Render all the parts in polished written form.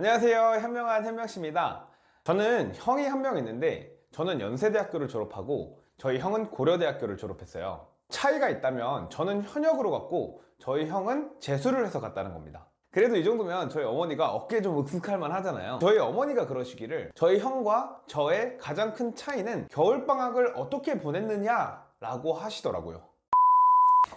안녕하세요. 현명한 현명씨입니다. 저는 형이 한 명 있는데 저는 연세대학교를 졸업하고 저희 형은 고려대학교를 졸업했어요. 차이가 있다면 저는 현역으로 갔고 저희 형은 재수를 해서 갔다는 겁니다. 그래도 이 정도면 저희 어머니가 어깨 좀 으쓱할 만 하잖아요. 저희 어머니가 그러시기를 저희 형과 저의 가장 큰 차이는 겨울방학을 어떻게 보냈느냐 라고 하시더라고요.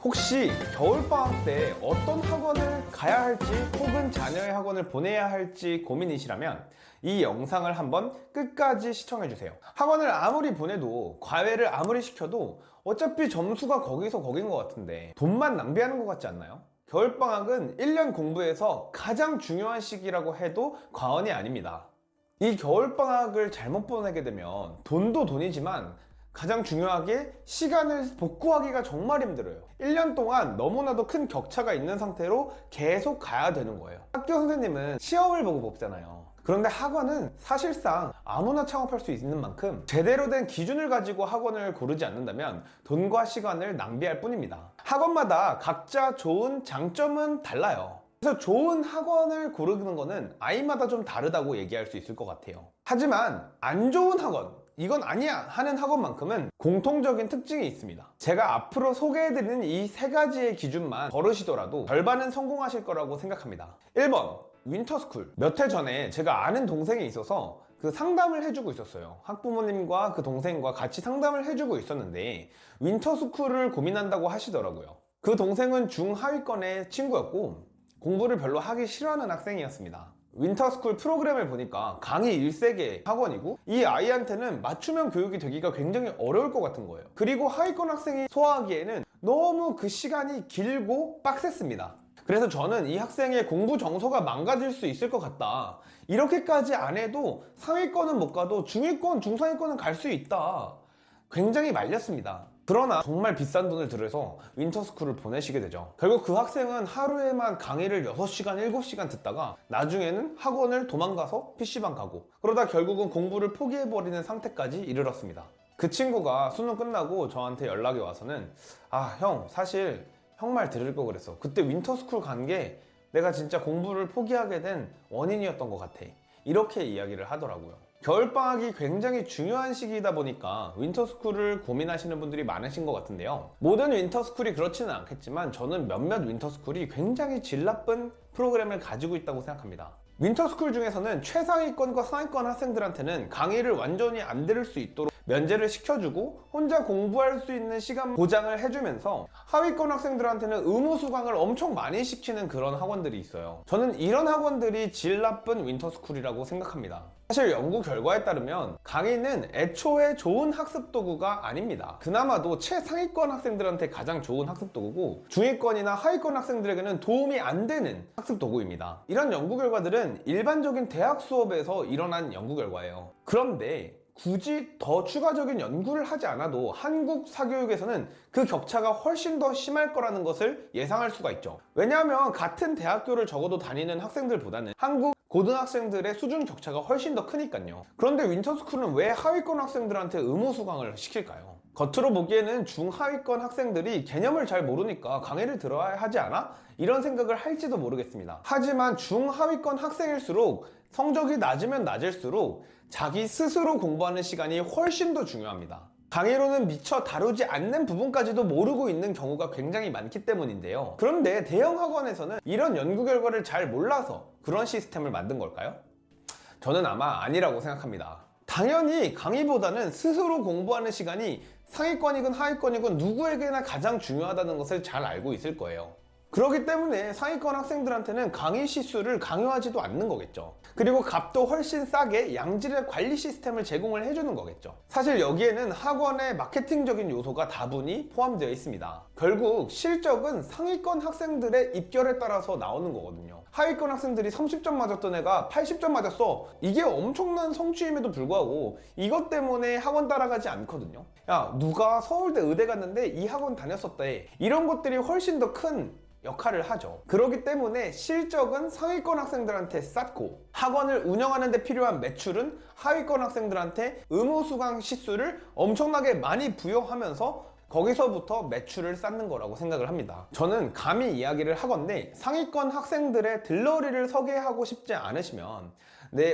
혹시 겨울방학 때 어떤 학원을 가야 할지 혹은 자녀의 학원을 보내야 할지 고민이시라면 이 영상을 한번 끝까지 시청해주세요. 학원을 아무리 보내도 과외를 아무리 시켜도 어차피 점수가 거기서 거긴 것 같은데 돈만 낭비하는 것 같지 않나요? 겨울방학은 1년 공부에서 가장 중요한 시기라고 해도 과언이 아닙니다. 이 겨울방학을 잘못 보내게 되면 돈도 돈이지만 가장 중요하게 시간을 복구하기가 정말 힘들어요. 1년 동안 너무나도 큰 격차가 있는 상태로 계속 가야 되는 거예요. 학교 선생님은 시험을 보고 뽑잖아요. 그런데 학원은 사실상 아무나 창업할 수 있는 만큼 제대로 된 기준을 가지고 학원을 고르지 않는다면 돈과 시간을 낭비할 뿐입니다. 학원마다 각자 좋은 장점은 달라요. 그래서 좋은 학원을 고르는 거는 아이마다 좀 다르다고 얘기할 수 있을 것 같아요. 하지만 안 좋은 학원, 이건 아니야 하는 학원만큼은 공통적인 특징이 있습니다. 제가 앞으로 소개해드리는 이 세 가지의 기준만 걸으시더라도 절반은 성공하실 거라고 생각합니다. 1번 윈터스쿨. 몇 해 전에 제가 아는 동생이 있어서 그 상담을 해주고 있었어요. 학부모님과 그 동생과 같이 상담을 해주고 있었는데 윈터스쿨을 고민한다고 하시더라고요. 그 동생은 중하위권의 친구였고 공부를 별로 하기 싫어하는 학생이었습니다. 윈터스쿨 프로그램을 보니까 강의 1세계 학원이고 이 아이한테는 맞춤형 교육이 되기가 굉장히 어려울 것 같은 거예요. 그리고 하위권 학생이 소화하기에는 너무 그 시간이 길고 빡셌습니다. 그래서 저는 이 학생의 공부 정서가 망가질 수 있을 것 같다. 이렇게까지 안 해도 상위권은 못 가도 중위권, 중상위권은 갈 수 있다. 굉장히 말렸습니다. 그러나 정말 비싼 돈을 들여서 윈터스쿨을 보내시게 되죠. 결국 그 학생은 하루에만 강의를 6시간, 7시간 듣다가 나중에는 학원을 도망가서 PC방 가고 그러다 결국은 공부를 포기해버리는 상태까지 이르렀습니다. 그 친구가 수능 끝나고 저한테 연락이 와서는 형 사실 형 말 들을 거 그랬어. 그때 윈터스쿨 간 게 내가 진짜 공부를 포기하게 된 원인이었던 것 같아. 이렇게 이야기를 하더라고요. 겨울방학이 굉장히 중요한 시기이다 보니까 윈터스쿨을 고민하시는 분들이 많으신 것 같은데요. 모든 윈터스쿨이 그렇지는 않겠지만 저는 몇몇 윈터스쿨이 굉장히 질 나쁜 프로그램을 가지고 있다고 생각합니다. 윈터스쿨 중에서는 최상위권과 상위권 학생들한테는 강의를 완전히 안 들을 수 있도록 면제를 시켜주고 혼자 공부할 수 있는 시간 보장을 해주면서 하위권 학생들한테는 의무 수강을 엄청 많이 시키는 그런 학원들이 있어요. 저는 이런 학원들이 질 나쁜 윈터스쿨이라고 생각합니다. 사실 연구 결과에 따르면 강의는 애초에 좋은 학습 도구가 아닙니다. 그나마도 최상위권 학생들한테 가장 좋은 학습 도구고 중위권이나 하위권 학생들에게는 도움이 안 되는 학습 도구입니다. 이런 연구 결과들은 일반적인 대학 수업에서 일어난 연구 결과예요. 그런데 굳이 더 추가적인 연구를 하지 않아도 한국 사교육에서는 그 격차가 훨씬 더 심할 거라는 것을 예상할 수가 있죠. 왜냐하면 같은 대학교를 적어도 다니는 학생들보다는 한국 고등학생들의 수준 격차가 훨씬 더 크니까요. 그런데 윈터스쿨은 왜 하위권 학생들한테 의무 수강을 시킬까요? 겉으로 보기에는 중하위권 학생들이 개념을 잘 모르니까 강의를 들어야 하지 않아? 이런 생각을 할지도 모르겠습니다. 하지만 중하위권 학생일수록 성적이 낮으면 낮을수록 자기 스스로 공부하는 시간이 훨씬 더 중요합니다. 강의로는 미처 다루지 않는 부분까지도 모르고 있는 경우가 굉장히 많기 때문인데요. 그런데 대형 학원에서는 이런 연구 결과를 잘 몰라서 그런 시스템을 만든 걸까요? 저는 아마 아니라고 생각합니다. 당연히 강의보다는 스스로 공부하는 시간이 상위권이건 하위권이건 누구에게나 가장 중요하다는 것을 잘 알고 있을 거예요. 그렇기 때문에 상위권 학생들한테는 강의 시수를 강요하지도 않는 거겠죠. 그리고 값도 훨씬 싸게 양질의 관리 시스템을 제공을 해주는 거겠죠. 사실 여기에는 학원의 마케팅적인 요소가 다분히 포함되어 있습니다. 결국 실적은 상위권 학생들의 입결에 따라서 나오는 거거든요. 하위권 학생들이 30점 맞았던 애가 80점 맞았어. 이게 엄청난 성취임에도 불구하고 이것 때문에 학원 따라가지 않거든요. 야, 누가 서울대 의대 갔는데 이 학원 다녔었대. 이런 것들이 훨씬 더 큰 역할을 하죠. 그렇기 때문에 실적은 상위권 학생들한테 쌓고 학원을 운영하는 데 필요한 매출은 하위권 학생들한테 의무 수강 시수를 엄청나게 많이 부여하면서 거기서부터 매출을 쌓는 거라고 생각을 합니다. 저는 감히 이야기를 하건대 상위권 학생들의 들러리를 서게 하고 싶지 않으시면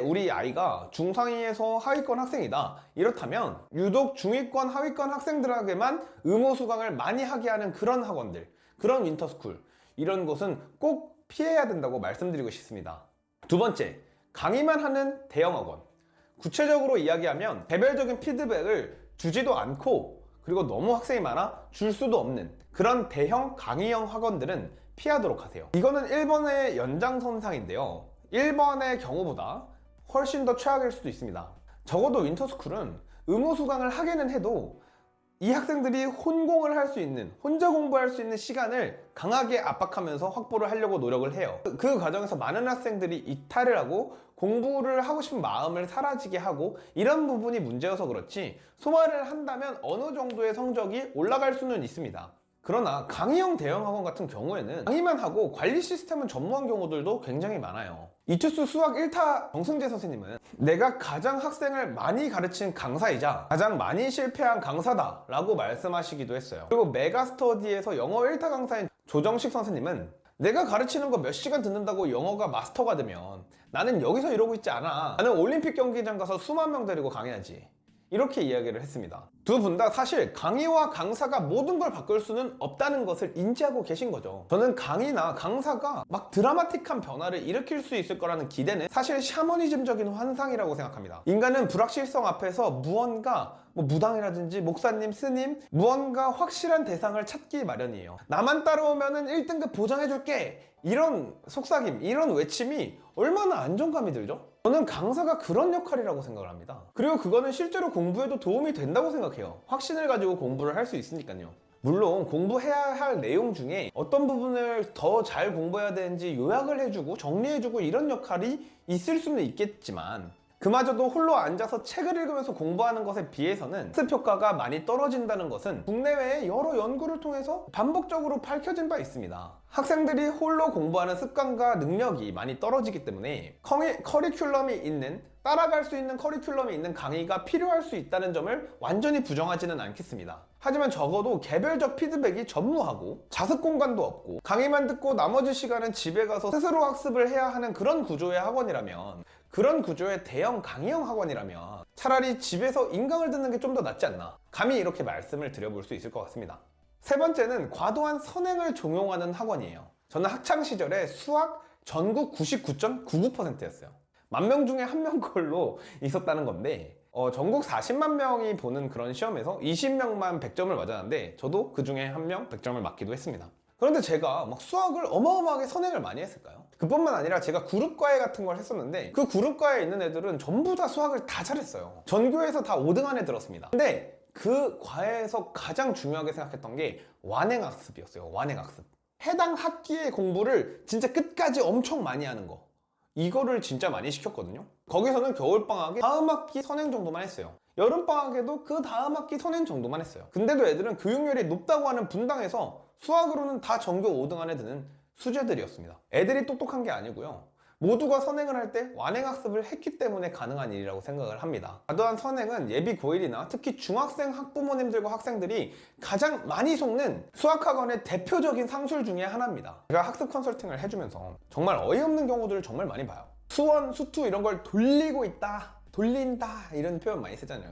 우리 아이가 중상위에서 하위권 학생이다, 이렇다면 유독 중위권 하위권 학생들에게만 의무 수강을 많이 하게 하는 그런 학원들, 그런 윈터스쿨, 이런 곳은 꼭 피해야 된다고 말씀드리고 싶습니다. 두 번째, 강의만 하는 대형 학원. 구체적으로 이야기하면 개별적인 피드백을 주지도 않고, 그리고 너무 학생이 많아 줄 수도 없는 그런 대형 강의형 학원들은 피하도록 하세요. 이거는 1번의 연장선상인데요, 1번의 경우보다 훨씬 더 최악일 수도 있습니다. 적어도 윈터스쿨은 의무 수강을 하기는 해도 이 학생들이 혼공을 할 수 있는, 혼자 공부할 수 있는 시간을 강하게 압박하면서 확보를 하려고 노력을 해요. 그 과정에서 많은 학생들이 이탈을 하고 공부를 하고 싶은 마음을 사라지게 하고, 이런 부분이 문제여서 그렇지 소화를 한다면 어느 정도의 성적이 올라갈 수는 있습니다. 그러나 강의형 대형 학원 같은 경우에는 강의만 하고 관리 시스템은 전무한 경우들도 굉장히 많아요. 이투스 수학 1타 정승재 선생님은 내가 가장 학생을 많이 가르친 강사이자 가장 많이 실패한 강사다 라고 말씀하시기도 했어요. 그리고 메가스터디에서 영어 1타 강사인 조정식 선생님은 내가 가르치는 거 몇 시간 듣는다고 영어가 마스터가 되면 나는 여기서 이러고 있지 않아, 나는 올림픽 경기장 가서 수만 명 데리고 강의하지, 이렇게 이야기를 했습니다. 두 분 다 사실 강의와 강사가 모든 걸 바꿀 수는 없다는 것을 인지하고 계신 거죠. 저는 강의나 강사가 막 드라마틱한 변화를 일으킬 수 있을 거라는 기대는 사실 샤머니즘적인 환상이라고 생각합니다. 인간은 불확실성 앞에서 무언가 무당이라든지 목사님, 스님, 무언가 확실한 대상을 찾기 마련이에요. 나만 따라오면은 1등급 보장해줄게, 이런 속삭임, 이런 외침이 얼마나 안정감이 들죠? 저는 강사가 그런 역할이라고 생각을 합니다. 그리고 그거는 실제로 공부에도 도움이 된다고 생각해요. 확신을 가지고 공부를 할 수 있으니까요. 물론 공부해야 할 내용 중에 어떤 부분을 더 잘 공부해야 되는지 요약을 해주고 정리해주고 이런 역할이 있을 수는 있겠지만, 그마저도 홀로 앉아서 책을 읽으면서 공부하는 것에 비해서는 학습 효과가 많이 떨어진다는 것은 국내외의 여러 연구를 통해서 반복적으로 밝혀진 바 있습니다. 학생들이 홀로 공부하는 습관과 능력이 많이 떨어지기 때문에 커리큘럼이 있는, 따라갈 수 있는 커리큘럼이 있는 강의가 필요할 수 있다는 점을 완전히 부정하지는 않겠습니다. 하지만 적어도 개별적 피드백이 전무하고 자습 공간도 없고 강의만 듣고 나머지 시간은 집에 가서 스스로 학습을 해야 하는 그런 구조의 학원이라면, 그런 구조의 대형 강의형 학원이라면 차라리 집에서 인강을 듣는 게 좀 더 낫지 않나, 감히 이렇게 말씀을 드려볼 수 있을 것 같습니다. 세 번째는 과도한 선행을 종용하는 학원이에요. 저는 학창시절에 수학 전국 99.99%였어요. 10,000명 중에 1명꼴로 있었다는 건데, 전국 40만 명이 보는 그런 시험에서 20명만 100점을 맞았는데 저도 그 중에 1명 100점을 맞기도 했습니다. 그런데 제가 막 수학을 어마어마하게 선행을 많이 했을까요? 그뿐만 아니라 제가 그룹과외 같은 걸 했었는데 그 그룹과외에 있는 애들은 전부 다 수학을 다 잘했어요. 전교에서 다 5등 안에 들었습니다. 근데 그 과외에서 가장 중요하게 생각했던 게 완행학습이었어요. 완행학습. 해당 학기의 공부를 진짜 끝까지 엄청 많이 하는 거, 이거를 진짜 많이 시켰거든요. 거기서는 겨울방학에 다음 학기 선행 정도만 했어요. 여름방학에도 그 다음 학기 선행 정도만 했어요. 근데도 애들은 교육열이 높다고 하는 분당에서 수학으로는 다 전교 5등 안에 드는 수재들이었습니다. 애들이 똑똑한 게 아니고요, 모두가 선행을 할 때 완행학습을 했기 때문에 가능한 일이라고 생각을 합니다. 과도한 선행은 예비 고1이나 특히 중학생 학부모님들과 학생들이 가장 많이 속는 수학학원의 대표적인 상술 중에 하나입니다. 제가 학습 컨설팅을 해주면서 정말 어이없는 경우들을 정말 많이 봐요. 수원, 수투 이런 걸 돌리고 있다, 돌린다, 이런 표현 많이 쓰잖아요.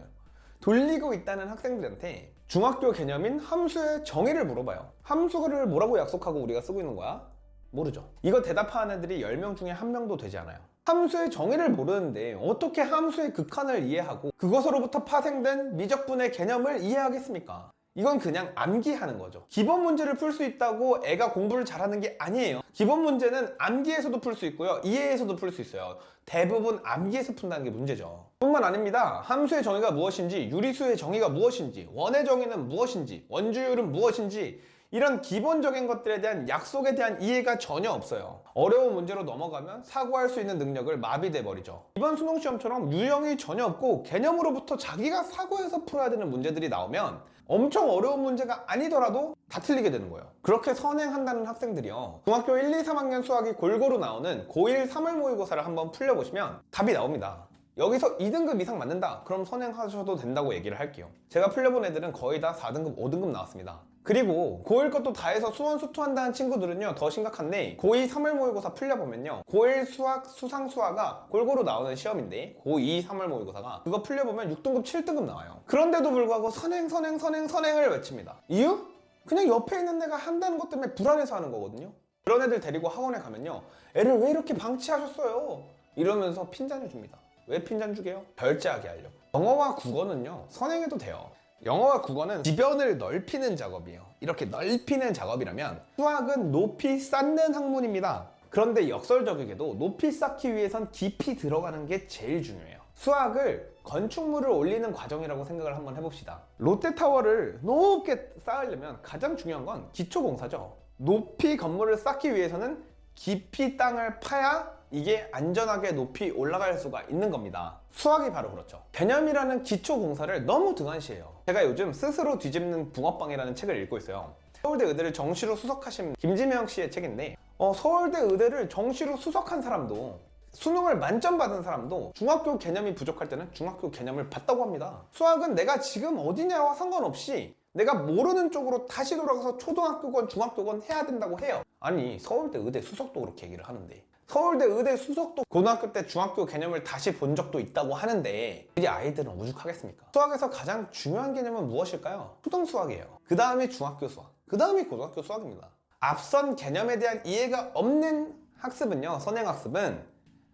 돌리고 있다는 학생들한테 중학교 개념인 함수의 정의를 물어봐요. 함수를 뭐라고 약속하고 우리가 쓰고 있는 거야? 모르죠. 이거 대답하는 애들이 10명 중에 1명도 되지 않아요. 함수의 정의를 모르는데 어떻게 함수의 극한을 이해하고 그것으로부터 파생된 미적분의 개념을 이해하겠습니까? 이건 그냥 암기하는 거죠. 기본 문제를 풀 수 있다고 애가 공부를 잘하는 게 아니에요. 기본 문제는 암기에서도 풀 수 있고요, 이해에서도 풀 수 있어요. 대부분 암기에서 푼다는 게 문제죠. 뿐만 아닙니다. 함수의 정의가 무엇인지, 유리수의 정의가 무엇인지, 원의 정의는 무엇인지, 원주율은 무엇인지, 이런 기본적인 것들에 대한 약속에 대한 이해가 전혀 없어요. 어려운 문제로 넘어가면 사고할 수 있는 능력을 마비돼 버리죠. 이번 수능 시험처럼 유형이 전혀 없고 개념으로부터 자기가 사고해서 풀어야 되는 문제들이 나오면 엄청 어려운 문제가 아니더라도 다 틀리게 되는 거예요. 그렇게 선행한다는 학생들이요, 중학교 1, 2, 3학년 수학이 골고루 나오는 고1 3월 모의고사를 한번 풀려보시면 답이 나옵니다. 여기서 2등급 이상 맞는다? 그럼 선행하셔도 된다고 얘기를 할게요. 제가 풀려본 애들은 거의 다 4등급, 5등급 나왔습니다. 그리고 고1 것도 다 해서 수원 수투한다는 친구들은요 더 심각한데, 고2 3월 모의고사 풀려보면요, 고1 수학, 수상수화가 골고루 나오는 시험인데 고2 3월 모의고사가 그거 풀려보면 6등급, 7등급 나와요. 그런데도 불구하고 선행을 외칩니다. 이유? 그냥 옆에 있는 애가 한다는 것 때문에 불안해서 하는 거거든요. 그런 애들 데리고 학원에 가면요, 애를 왜 이렇게 방치하셨어요? 이러면서 핀잔을 줍니다. 왜 핀잔 주게요? 별제하게 하려고. 영어와 국어는요 선행해도 돼요. 영어와 국어는 지변을 넓히는 작업이에요. 이렇게 넓히는 작업이라면 수학은 높이 쌓는 학문입니다. 그런데 역설적이게도 높이 쌓기 위해선 깊이 들어가는 게 제일 중요해요. 수학을 건축물을 올리는 과정이라고 생각을 한번 해봅시다. 롯데타워를 높게 쌓으려면 가장 중요한 건 기초공사죠. 높이 건물을 쌓기 위해서는 깊이 땅을 파야 이게 안전하게 높이 올라갈 수가 있는 겁니다. 수학이 바로 그렇죠. 개념이라는 기초 공사를 너무 등한시해요. 제가 요즘 스스로 뒤집는 붕어빵이라는 책을 읽고 있어요. 서울대 의대를 정시로 수석하신 김지명 씨의 책인데, 서울대 의대를 정시로 수석한 사람도, 수능을 만점 받은 사람도 중학교 개념이 부족할 때는 중학교 개념을 봤다고 합니다. 수학은 내가 지금 어디냐와 상관없이 내가 모르는 쪽으로 다시 돌아가서 초등학교건 중학교건 해야 된다고 해요. 아니, 서울대 의대 수석도 그렇게 얘기를 하는데, 서울대 의대 수석도 고등학교 때 중학교 개념을 다시 본 적도 있다고 하는데, 우리 아이들은 오죽하겠습니까? 수학에서 가장 중요한 개념은 무엇일까요? 초등수학이에요. 그 다음이 중학교 수학, 그 다음이 고등학교 수학입니다. 앞선 개념에 대한 이해가 없는 학습은요, 선행학습은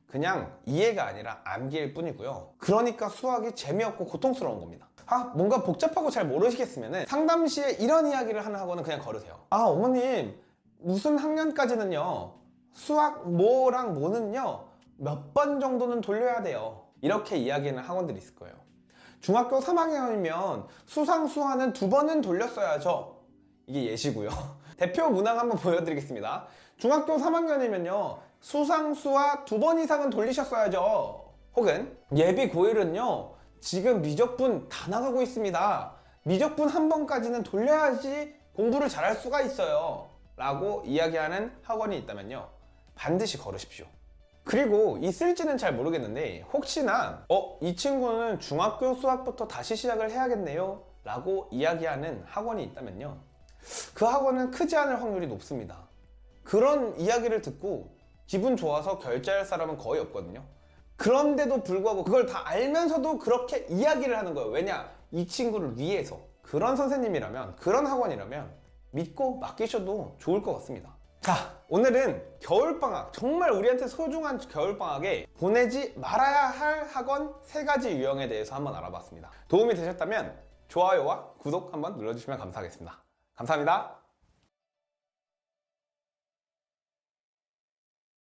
그냥 이해가 아니라 암기일 뿐이고요. 그러니까 수학이 재미없고 고통스러운 겁니다. 뭔가 복잡하고 잘 모르시겠으면 상담 시에 이런 이야기를 하는 학원은 그냥 걸으세요. 어머님, 무슨 학년까지는요 수학 뭐랑 뭐는요 몇 번 정도는 돌려야 돼요, 이렇게 이야기하는 학원들이 있을 거예요. 중학교 3학년이면 수상수화는 2번은 돌렸어야죠. 이게 예시고요. 대표 문항 한번 보여드리겠습니다. 중학교 3학년이면요 수상수화 2번 이상은 돌리셨어야죠. 혹은 예비 고1은요 지금 미적분 다 나가고 있습니다. 미적분 한 번까지는 돌려야지 공부를 잘할 수가 있어요, 라고 이야기하는 학원이 있다면요 반드시 걸으십시오. 그리고 있을지는 잘 모르겠는데, 혹시나 이 친구는 중학교 수학부터 다시 시작을 해야겠네요 라고 이야기하는 학원이 있다면요, 그 학원은 크지 않을 확률이 높습니다. 그런 이야기를 듣고 기분 좋아서 결제할 사람은 거의 없거든요. 그런데도 불구하고 그걸 다 알면서도 그렇게 이야기를 하는 거예요. 왜냐? 이 친구를 위해서. 그런 선생님이라면, 그런 학원이라면 믿고 맡기셔도 좋을 것 같습니다. 자, 오늘은 겨울방학, 정말 우리한테 소중한 겨울방학에 보내지 말아야 할 학원 3가지 유형에 대해서 한번 알아봤습니다. 도움이 되셨다면 좋아요와 구독 한번 눌러주시면 감사하겠습니다. 감사합니다.